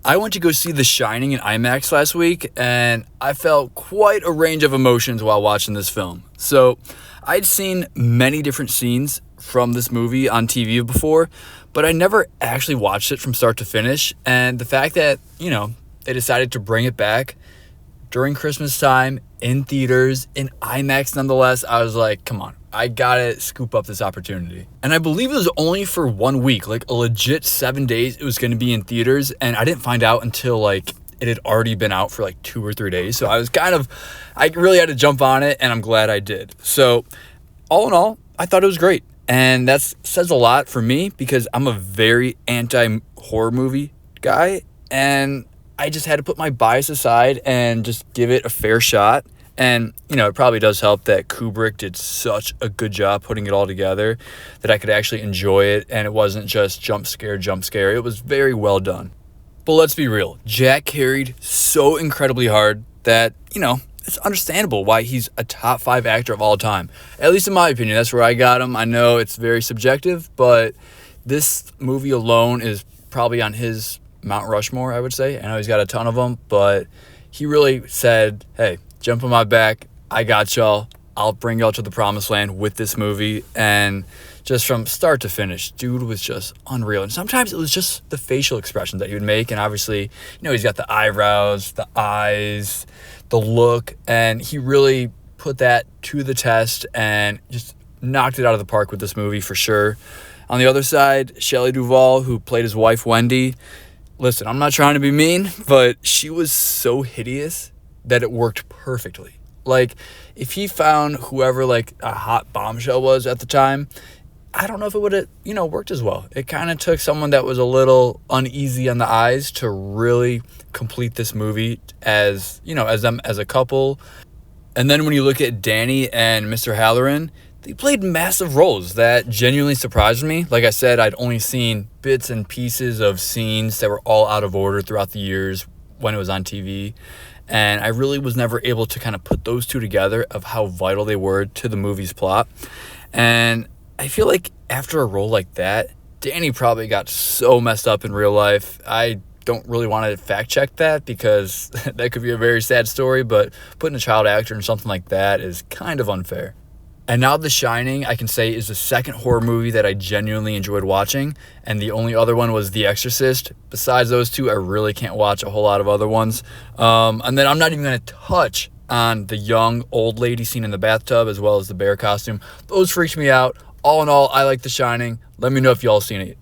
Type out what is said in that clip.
I went to go see The Shining in IMAX last week, and I felt quite a range of emotions while watching this film. So, I'd seen many different scenes from this movie on TV before, but I never actually watched it from start to finish. And the fact that, they decided to bring it back during Christmas time, in theaters, in IMAX nonetheless, I was like, come on, I gotta scoop up this opportunity. And I believe it was only for 1 week, like a legit 7 days it was gonna be in theaters, and I didn't find out until it had already been out for 2 or 3 days. So I really had to jump on it, and I'm glad I did. So all in all, I thought it was great. And that says a lot for me because I'm a very anti-horror movie guy, and I just had to put my bias aside and just give it a fair shot. And, it probably does help that Kubrick did such a good job putting it all together that I could actually enjoy it, and it wasn't just jump scare. It was very well done. But let's be real. Jack carried so incredibly hard that, it's understandable why he's a top 5 actor of all time. At least in my opinion, that's where I got him. I know it's very subjective, but this movie alone is probably on his Mount Rushmore, I would say. I know he's got a ton of them, but he really said, hey, jump on my back. I got y'all. I'll bring y'all to the promised land with this movie. And just from start to finish, dude was just unreal. And sometimes it was just the facial expressions that he would make. And obviously, he's got the eyebrows, the eyes, the look. And he really put that to the test and just knocked it out of the park with this movie for sure. On the other side, Shelley Duvall, who played his wife, Wendy. Listen, I'm not trying to be mean, but she was so hideous that it worked perfectly. If he found whoever a hot bombshell was at the time, I don't know if it would have, worked as well. It kind of took someone that was a little uneasy on the eyes to really complete this movie as them as a couple. And then when you look at Danny and Mr. Halloran, they played massive roles that genuinely surprised me. Like I said, I'd only seen bits and pieces of scenes that were all out of order throughout the years when it was on TV. And I really was never able to kind of put those two together of how vital they were to the movie's plot. And I feel like after a role like that, Danny probably got so messed up in real life. I don't really want to fact check that because that could be a very sad story, but putting a child actor in something like that is kind of unfair. And now The Shining, I can say, is the second horror movie that I genuinely enjoyed watching. And the only other one was The Exorcist. Besides those two, I really can't watch a whole lot of other ones. And then I'm not even going to touch on the young old lady scene in the bathtub as well as the bear costume. Those freaked me out. All in all, I like The Shining. Let me know if y'all seen it.